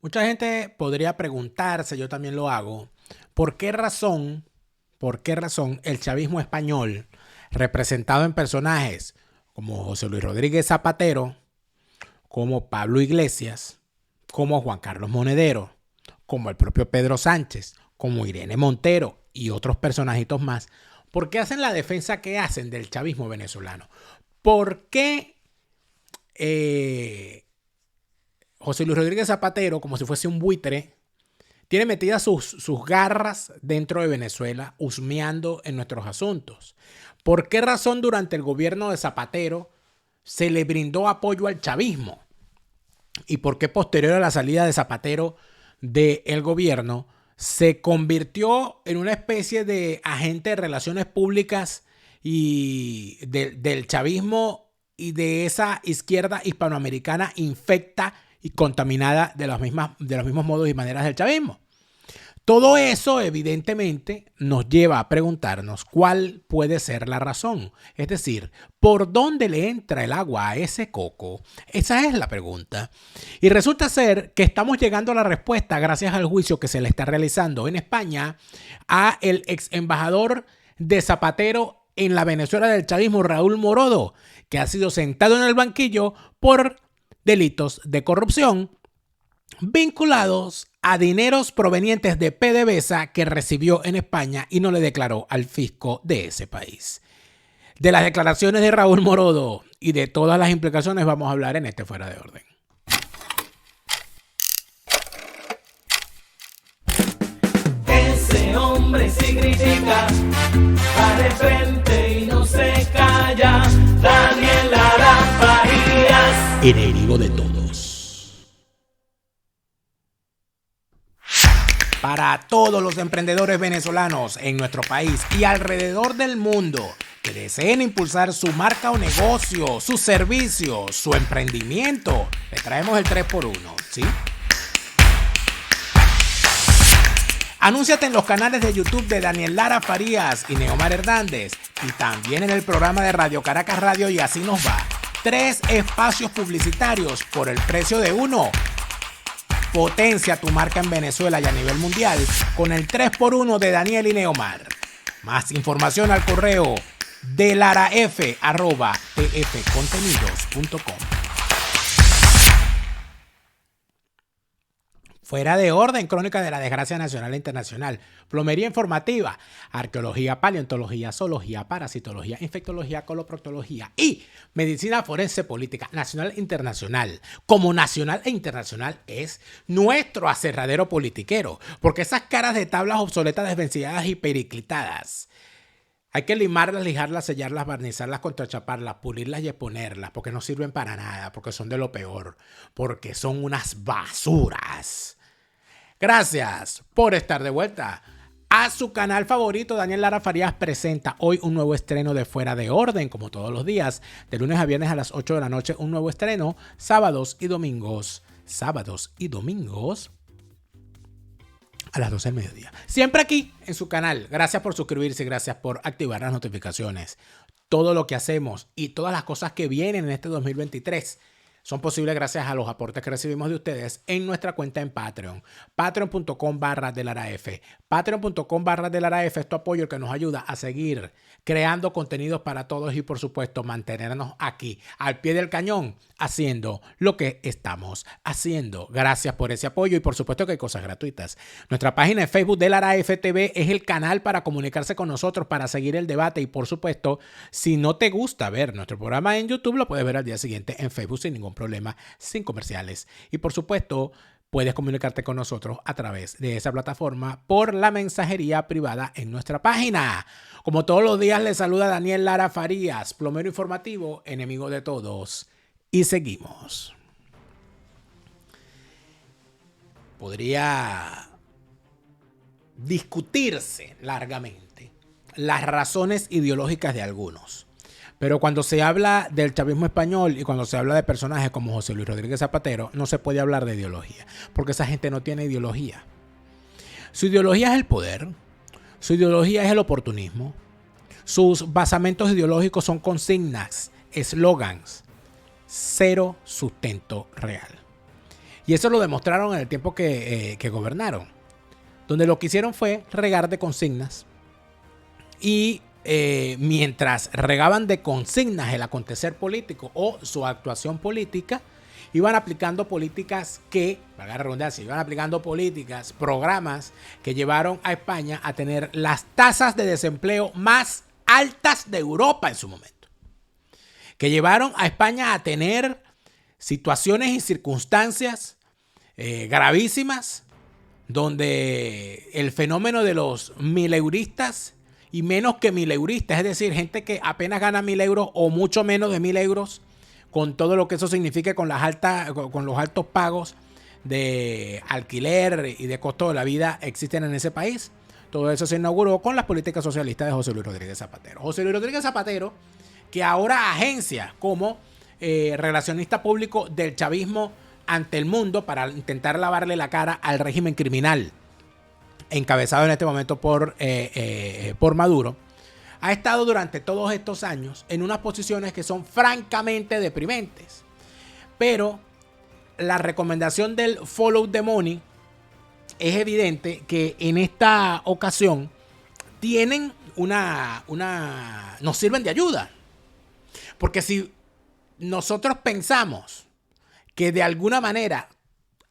Mucha gente podría preguntarse, yo también lo hago, por qué razón el chavismo español, representado en personajes como José Luis Rodríguez Zapatero, como Pablo Iglesias, como Juan Carlos Monedero, como el propio Pedro Sánchez, como Irene Montero y otros personajitos más, ¿por qué hacen la defensa que hacen del chavismo venezolano? ¿Por qué José Luis Rodríguez Zapatero, como si fuese un buitre, tiene metidas sus garras dentro de Venezuela, husmeando en nuestros asuntos? ¿Por qué razón durante el gobierno de Zapatero se le brindó apoyo al chavismo? ¿Y por qué posterior a la salida de Zapatero del gobierno se convirtió en una especie de agente de relaciones públicas y del chavismo y de esa izquierda hispanoamericana infecta y contaminada de los mismos modos y maneras del chavismo? Todo eso evidentemente nos lleva a preguntarnos cuál puede ser la razón. Es decir, ¿por dónde le entra el agua a ese coco? Esa es la pregunta. Y resulta ser que estamos llegando a la respuesta gracias al juicio que se le está realizando en España a el ex embajador de Zapatero en la Venezuela del chavismo, Raúl Morodo, que ha sido sentado en el banquillo por delitos de corrupción vinculados a dineros provenientes de PDVSA que recibió en España y no le declaró al fisco de ese país. De las declaraciones de Raúl Morodo y de todas las implicaciones vamos a hablar en este Fuera de Orden. Ese hombre sí critica, va de frente y no se calla. Daniel Lara Farías, Enemigo de todos. Para todos los emprendedores venezolanos en nuestro país y alrededor del mundo que deseen impulsar su marca o negocio, su servicio, su emprendimiento, le traemos el 3x1, ¿sí? Anúnciate en los canales de YouTube de Daniel Lara Farías y Neomar Hernández y también en el programa de Radio Caracas Radio y Así Nos Va. 3 espacios publicitarios por el precio de uno. Potencia tu marca en Venezuela y a nivel mundial con el 3x1 de Daniel y Neomar. Más información al correo delaraf@tfcontenidos.com. Fuera de Orden, crónica de la desgracia nacional e internacional, plomería informativa, arqueología, paleontología, zoología, parasitología, infectología, coloproctología y medicina forense política nacional e internacional. Como nacional e internacional es nuestro aserradero politiquero, porque esas caras de tablas obsoletas, desvencijadas y periclitadas, hay que limarlas, lijarlas, sellarlas, barnizarlas, contrachaparlas, pulirlas y exponerlas, porque no sirven para nada, porque son de lo peor, porque son unas basuras. Gracias por estar de vuelta a su canal favorito. Daniel Lara Farías presenta hoy un nuevo estreno de Fuera de Orden, como todos los días, de lunes a viernes a las 8 de la noche, un nuevo estreno, sábados y domingos a las 12 del mediodía. Siempre aquí en su canal. Gracias por suscribirse, gracias por activar las notificaciones. Todo lo que hacemos y todas las cosas que vienen en este 2023 son posibles gracias a los aportes que recibimos de ustedes en nuestra cuenta en Patreon. Patreon.com/delaraf. Patreon.com/delaraf es tu apoyo, el que nos ayuda a seguir creando contenidos para todos y, por supuesto, mantenernos aquí al pie del cañón haciendo lo que estamos haciendo. Gracias por ese apoyo y, por supuesto, que hay cosas gratuitas. Nuestra página de Facebook de Delaraf TV es el canal para comunicarse con nosotros, para seguir el debate y, por supuesto, si no te gusta ver nuestro programa en YouTube, lo puedes ver al día siguiente en Facebook sin ningún problema, sin comerciales. Y por supuesto, puedes comunicarte con nosotros a través de esa plataforma por la mensajería privada en nuestra página. Como todos los días, les saluda Daniel Lara Farías, plomero informativo, enemigo de todos. Y seguimos. Podría discutirse largamente las razones ideológicas de algunos. Pero cuando se habla del chavismo español y cuando se habla de personajes como José Luis Rodríguez Zapatero, no se puede hablar de ideología, porque esa gente no tiene ideología. Su ideología es el poder, su ideología es el oportunismo, sus basamentos ideológicos son consignas, eslogans, cero sustento real. Y eso lo demostraron en el tiempo que gobernaron, donde lo que hicieron fue regar de consignas. Y mientras regaban de consignas el acontecer político o su actuación política, iban aplicando políticas que, valga la redundancia, iban aplicando políticas, programas que llevaron a España a tener las tasas de desempleo más altas de Europa en su momento. Que llevaron a España a tener situaciones y circunstancias gravísimas, donde el fenómeno de los mileuristas y menos que mileuristas, es decir, gente que apenas gana 1.000 euros o mucho menos de 1.000 euros, con todo lo que eso significa con los altos pagos de alquiler y de costo de la vida existen en ese país. Todo eso se inauguró con las políticas socialistas de José Luis Rodríguez Zapatero. José Luis Rodríguez Zapatero, que ahora agencia como relacionista público del chavismo ante el mundo para intentar lavarle la cara al régimen criminal encabezado en este momento por Maduro, ha estado durante todos estos años en unas posiciones que son francamente deprimentes. Pero la recomendación del follow the money es evidente que en esta ocasión tienen nos sirven de ayuda. Porque si nosotros pensamos que de alguna manera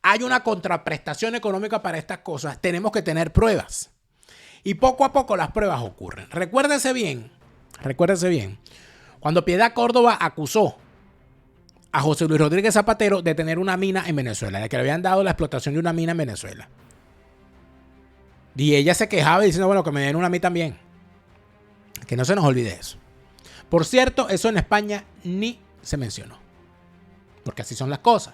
hay una contraprestación económica para estas cosas, tenemos que tener pruebas. Y poco a poco las pruebas ocurren. Recuérdese bien, cuando Piedad Córdoba acusó a José Luis Rodríguez Zapatero de tener una mina en Venezuela, de que le habían dado la explotación de una mina en Venezuela. Y ella se quejaba diciendo, bueno, que me den una a mí también. Que no se nos olvide eso. Por cierto, eso en España ni se mencionó. Porque así son las cosas.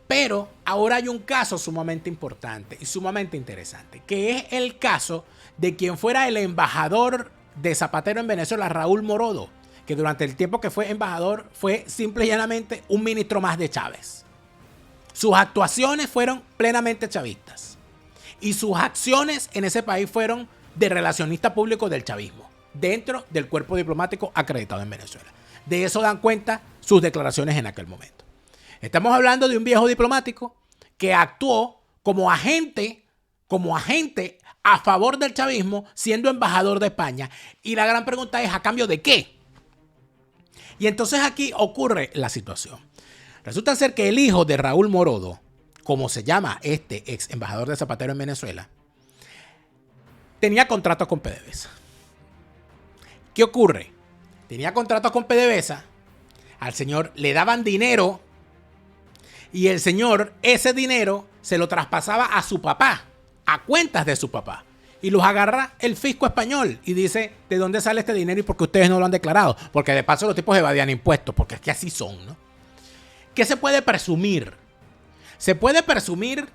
Pero ahora hay un caso sumamente importante y sumamente interesante, que es el caso de quien fuera el embajador de Zapatero en Venezuela, Raúl Morodo, que durante el tiempo que fue embajador fue simple y llanamente un ministro más de Chávez. Sus actuaciones fueron plenamente chavistas y sus acciones en ese país fueron de relacionista público del chavismo, dentro del cuerpo diplomático acreditado en Venezuela. De eso dan cuenta sus declaraciones en aquel momento. Estamos hablando de un viejo diplomático que actuó como agente a favor del chavismo, siendo embajador de España. Y la gran pregunta es, ¿a cambio de qué? Y entonces aquí ocurre la situación. Resulta ser que el hijo de Raúl Morodo, como se llama este ex embajador de Zapatero en Venezuela, tenía contratos con PDVSA. ¿Qué ocurre? Tenía contratos con PDVSA, al señor le daban dinero y el señor ese dinero se lo traspasaba a su papá, a cuentas de su papá. Y los agarra el fisco español y dice, ¿de dónde sale este dinero y por qué ustedes no lo han declarado? Porque de paso los tipos evadían impuestos, porque es que así son, ¿no? ¿Qué se puede presumir? Se puede presumir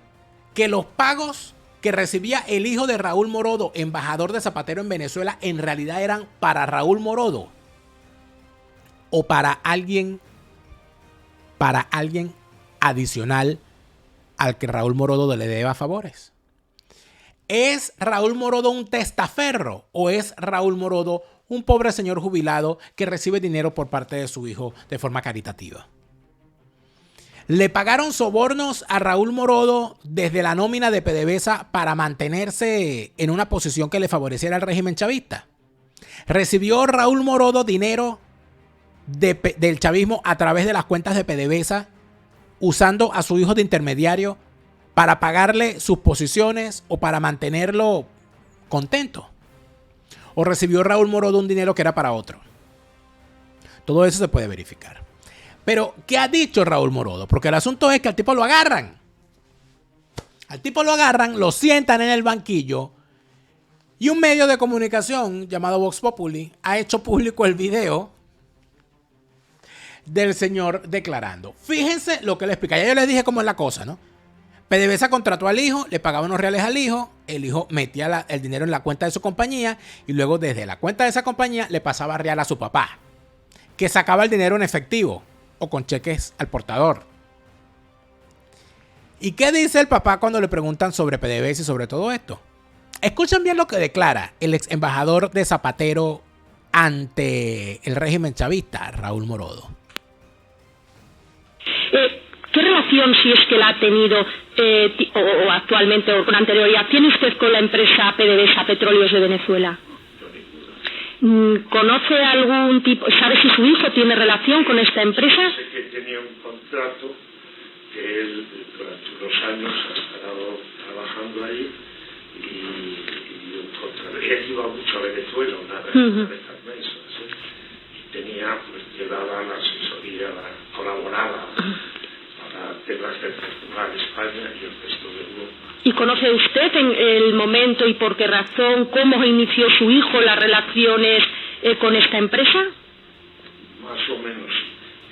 que los pagos que recibía el hijo de Raúl Morodo, embajador de Zapatero en Venezuela, en realidad eran para Raúl Morodo o para alguien adicional al que Raúl Morodo le deba favores. ¿Es Raúl Morodo un testaferro o es Raúl Morodo un pobre señor jubilado que recibe dinero por parte de su hijo de forma caritativa? ¿Le pagaron sobornos a Raúl Morodo desde la nómina de PDVSA para mantenerse en una posición que le favoreciera al régimen chavista? ¿Recibió Raúl Morodo dinero del chavismo a través de las cuentas de PDVSA, usando a su hijo de intermediario para pagarle sus posiciones o para mantenerlo contento? ¿O recibió Raúl Morodo un dinero que era para otro? Todo eso se puede verificar. Pero, ¿qué ha dicho Raúl Morodo? Porque el asunto es que al tipo lo agarran. Al tipo lo agarran, lo sientan en el banquillo y un medio de comunicación llamado Vox Populi ha hecho público el video del señor declarando. Fíjense lo que le explica. Ya yo les dije cómo es la cosa, ¿no? PDVSA contrató al hijo, le pagaba unos reales al hijo, el hijo metía el dinero en la cuenta de su compañía y luego desde la cuenta de esa compañía le pasaba real a su papá, que sacaba el dinero en efectivo o con cheques al portador. ¿Y qué dice el papá cuando le preguntan sobre PDVSA y sobre todo esto? Escuchen bien lo que declara el ex embajador de Zapatero ante el régimen chavista, Raúl Morodo. ¿Qué relación relación, si es que la ha tenido o actualmente o con anterioridad, tiene usted con la empresa PDVSA Petróleos de Venezuela? ¿Conoce algún tipo, sabe si su hijo tiene relación con esta empresa? Sé que tenía un contrato que él durante unos años ha estado trabajando ahí y él iba mucho a Venezuela una vez al mes, ¿sí? Y tenía, pues llevaba la asesoría, colaboraba para temas de Portugal, España y el resto de Europa. ¿Y conoce usted en el momento y por qué razón, cómo inició su hijo las relaciones con esta empresa? Más o menos.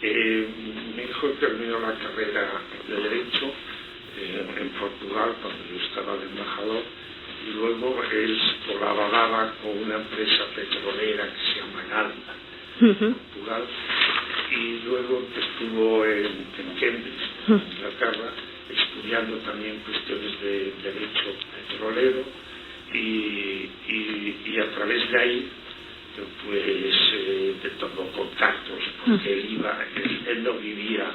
Mi hijo terminó la carrera de Derecho en Portugal cuando yo estaba de embajador y luego él colaboraba con una empresa petrolera que se llama Galda, en Portugal, y luego estuvo en Cambridge, en Inglaterra, estudiando también cuestiones de derecho petrolero y a través de ahí pues tomó contactos porque él no vivía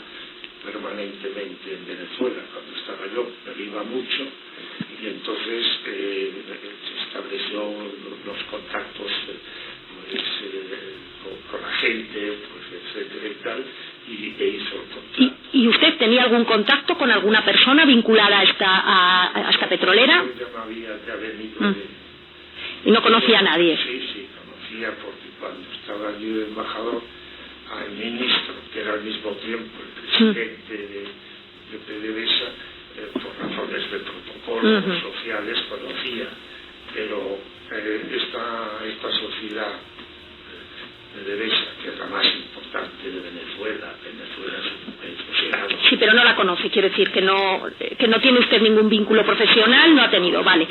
permanentemente en Venezuela cuando estaba yo, pero iba mucho y entonces se estableció los contactos con la gente, pues, etcétera y tal, e hizo el contrato. ¿Y usted tenía algún contacto con alguna persona vinculada a esta petrolera? Yo ya me había venido ¿Y no conocía a nadie? Sí, conocía porque cuando estaba yo de embajador al ministro, que era al mismo tiempo el presidente de PDVSA, por razones de protocolo sociales conocía, pero esta sociedad PDVSA, que es la más importante de Venezuela es un país considerado. Sí, pero no la conoce, quiere decir que no tiene usted ningún vínculo profesional, no ha tenido, vale.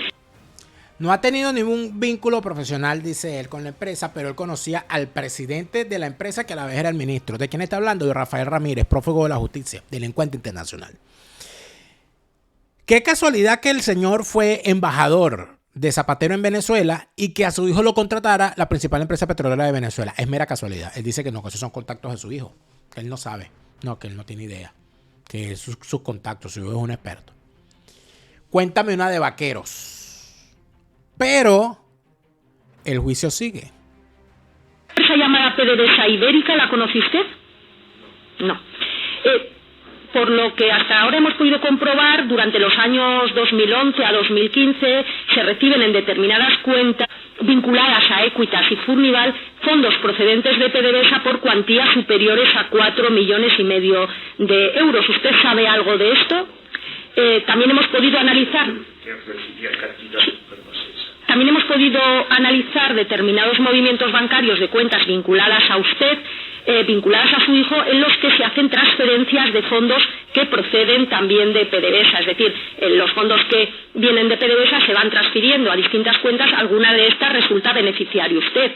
No ha tenido ningún vínculo profesional, dice él, con la empresa, pero él conocía al presidente de la empresa, que a la vez era el ministro. ¿De quién está hablando? De Rafael Ramírez, prófugo de la justicia, delincuente internacional. Qué casualidad que el señor fue embajador de Zapatero en Venezuela y que a su hijo lo contratara la principal empresa petrolera de Venezuela. Es mera casualidad. Él dice que no, que esos son contactos de su hijo, que él no sabe, que él no tiene idea, que sus contactos, su hijo es un experto. Cuéntame una de vaqueros. Pero el juicio sigue. ¿Esa llamada PDVSA Ibérica la conoce usted? No. Por lo que hasta ahora hemos podido comprobar, durante los años 2011 a 2015 se reciben en determinadas cuentas vinculadas a Equitas y Furnival fondos procedentes de PDVSA por cuantías superiores a 4,5 millones de euros. ¿Usted sabe algo de esto? También hemos podido analizar... También hemos podido analizar determinados movimientos bancarios de cuentas vinculadas a usted, vinculadas a su hijo, en los que se hacen transferencias de fondos que proceden también de PDVSA. Es decir, los fondos que vienen de PDVSA se van transfiriendo a distintas cuentas, alguna de estas resulta beneficiario usted.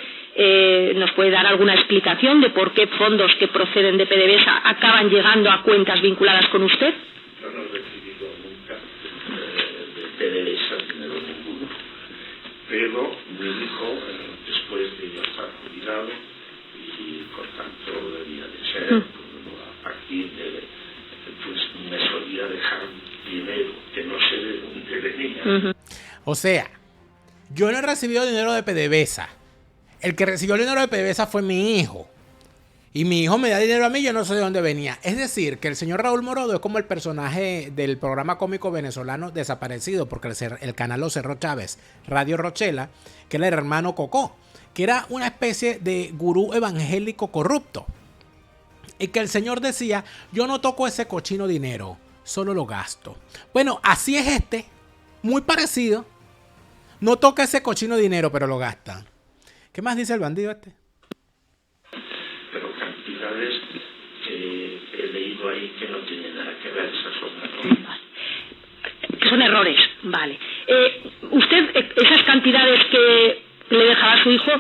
¿Nos puede dar alguna explicación de por qué fondos que proceden de PDVSA acaban llegando a cuentas vinculadas con usted? Yo no he recibido nunca de PDVSA dinero ninguno. Pero mi hijo, después de ya estar jubilado, y por tanto debía de ser, a partir de, pues me solía dejar dinero, que no sé de dónde venía. O sea, yo no he recibido dinero de PDVSA. El que recibió el dinero de PDVSA fue mi hijo. Y mi hijo me da dinero a mí, yo no sé de dónde venía. Es decir, que el señor Raúl Morodo es como el personaje del programa cómico venezolano Desaparecido, porque el canal lo cerró Chávez, Radio Rochela, que era el hermano Cocó, que era una especie de gurú evangélico corrupto. Y que el señor decía, yo no toco ese cochino dinero, solo lo gasto. Bueno, así es muy parecido. No toca ese cochino dinero, pero lo gasta. ¿Qué más dice el bandido este? Que he leído ahí que no tiene nada que ver, esas son errores. Que son errores, vale. Usted, esas cantidades que le dejaba a su hijo,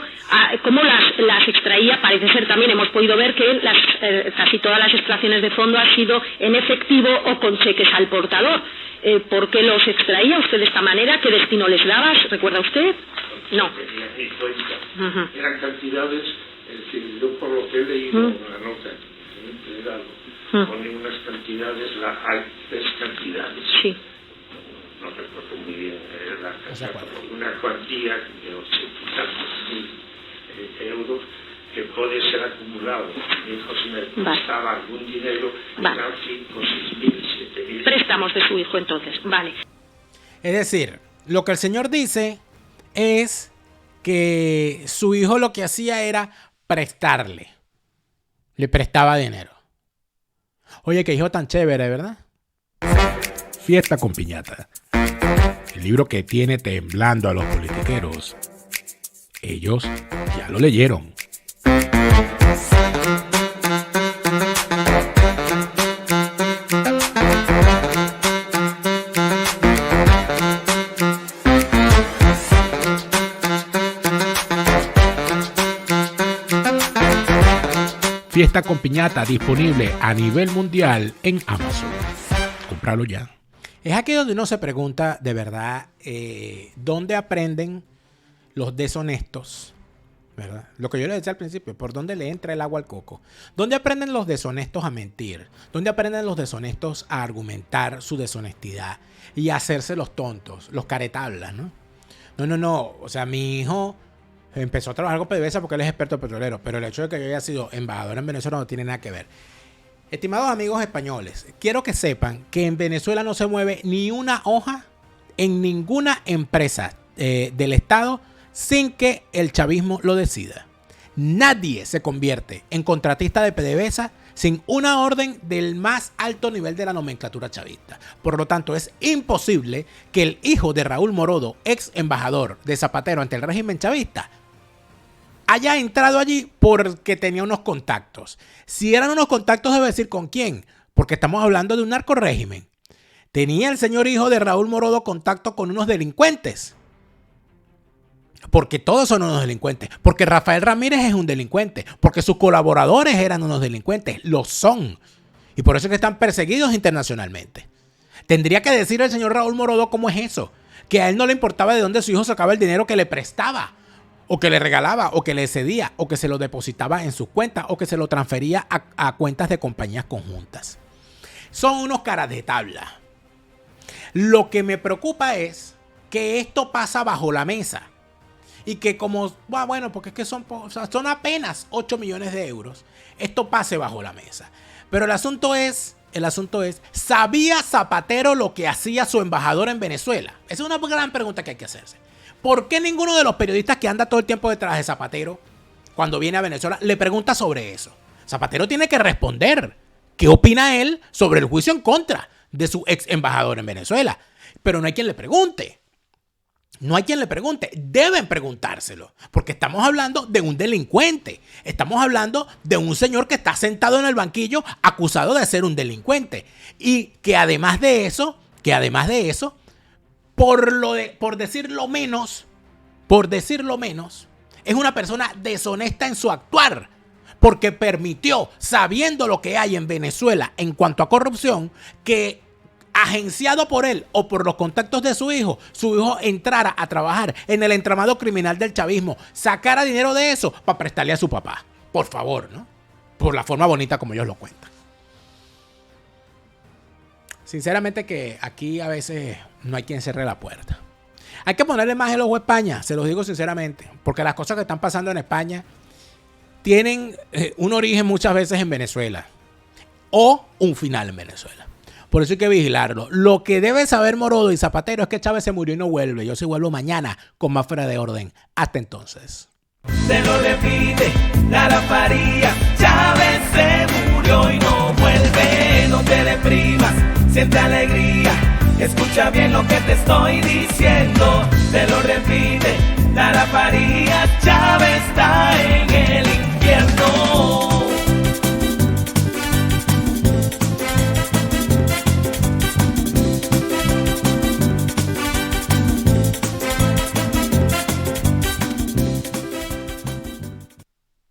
¿cómo las extraía? Parece ser también, hemos podido ver que casi todas las extracciones de fondo han sido en efectivo o con cheques al portador. ¿Por qué los extraía usted de esta manera? ¿Qué destino les daba? ¿Recuerda usted? No. Tenía mi cuenta. Eran cantidades... Es decir, yo por lo que he leído en la nota que he entregado, ponen unas cantidades, hay 3 cantidades. Sí. No recuerdo muy bien la cantidad, una cuantía de 80 y tantos mil euros que puede ser acumulado. Mi hijo, si me prestaba algún dinero, eran 5, 6 mil, 7 mil. Préstamos de su hijo, entonces. Vale. Es decir, lo que el señor dice es que su hijo lo que hacía era prestarle. Le prestaba dinero. Oye, qué hijo tan chévere, ¿verdad? Fiesta con piñata. El libro que tiene temblando a los politiqueros. Ellos ya lo leyeron. Fiesta con piñata disponible a nivel mundial en Amazon. Cómpralo ya. Es aquí donde uno se pregunta de verdad dónde aprenden los deshonestos, ¿verdad? Lo que yo les decía al principio, por dónde le entra el agua al coco. ¿Dónde aprenden los deshonestos a mentir? ¿Dónde aprenden los deshonestos a argumentar su deshonestidad y a hacerse los tontos, los caretablas, ¿no? No. O sea, mi hijo empezó a trabajar con PDVSA porque él es experto petrolero, pero el hecho de que yo haya sido embajador en Venezuela no tiene nada que ver. Estimados amigos españoles, quiero que sepan que en Venezuela no se mueve ni una hoja en ninguna empresa del Estado sin que el chavismo lo decida. Nadie se convierte en contratista de PDVSA sin una orden del más alto nivel de la nomenclatura chavista. Por lo tanto, es imposible que el hijo de Raúl Morodo, ex embajador de Zapatero ante el régimen chavista, haya entrado allí porque tenía unos contactos. Si eran unos contactos, debe decir con quién, porque estamos hablando de un narcorrégimen. Tenía el señor hijo de Raúl Morodo contacto con unos delincuentes. Porque todos son unos delincuentes. Porque Rafael Ramírez es un delincuente. Porque sus colaboradores eran unos delincuentes. Lo son. Y por eso es que están perseguidos internacionalmente. Tendría que decir el señor Raúl Morodo cómo es eso. Que a él no le importaba de dónde su hijo sacaba el dinero que le prestaba, o que le regalaba, o que le cedía, o que se lo depositaba en sus cuentas, o que se lo transfería a cuentas de compañías conjuntas. Son unos caras de tabla. Lo que me preocupa es que esto pasa bajo la mesa. Y que como, bueno, porque es que son apenas 8 millones de euros, esto pase bajo la mesa. Pero el asunto es, ¿sabía Zapatero lo que hacía su embajador en Venezuela? Esa es una gran pregunta que hay que hacerse. ¿Por qué ninguno de los periodistas que anda todo el tiempo detrás de Zapatero, cuando viene a Venezuela, le pregunta sobre eso? Zapatero tiene que responder. ¿Qué opina él sobre el juicio en contra de su ex embajador en Venezuela? Pero no hay quien le pregunte. No hay quien le pregunte. Deben preguntárselo. Porque estamos hablando de un delincuente. Estamos hablando de un señor que está sentado en el banquillo acusado de ser un delincuente. Y que además de eso, por decirlo menos, es una persona deshonesta en su actuar. Porque permitió, sabiendo lo que hay en Venezuela en cuanto a corrupción, que agenciado por él o por los contactos de su hijo entrara a trabajar en el entramado criminal del chavismo, sacara dinero de eso para prestarle a su papá. Por favor, ¿no? Por la forma bonita como ellos lo cuentan. Sinceramente que aquí a veces no hay quien cierre la puerta. Hay que ponerle más el ojo a España, se los digo sinceramente, porque las cosas que están pasando en España tienen un origen muchas veces en Venezuela o un final en Venezuela. Por eso hay que vigilarlo. Lo que debe saber Morodo y Zapatero es que Chávez se murió y no vuelve. Yo sí vuelvo mañana con más fuera de orden. Hasta entonces. Se lo repite Lara Farías. Chávez se murió y no vuelve. No te deprimas, siente alegría. Escucha bien lo que te estoy diciendo.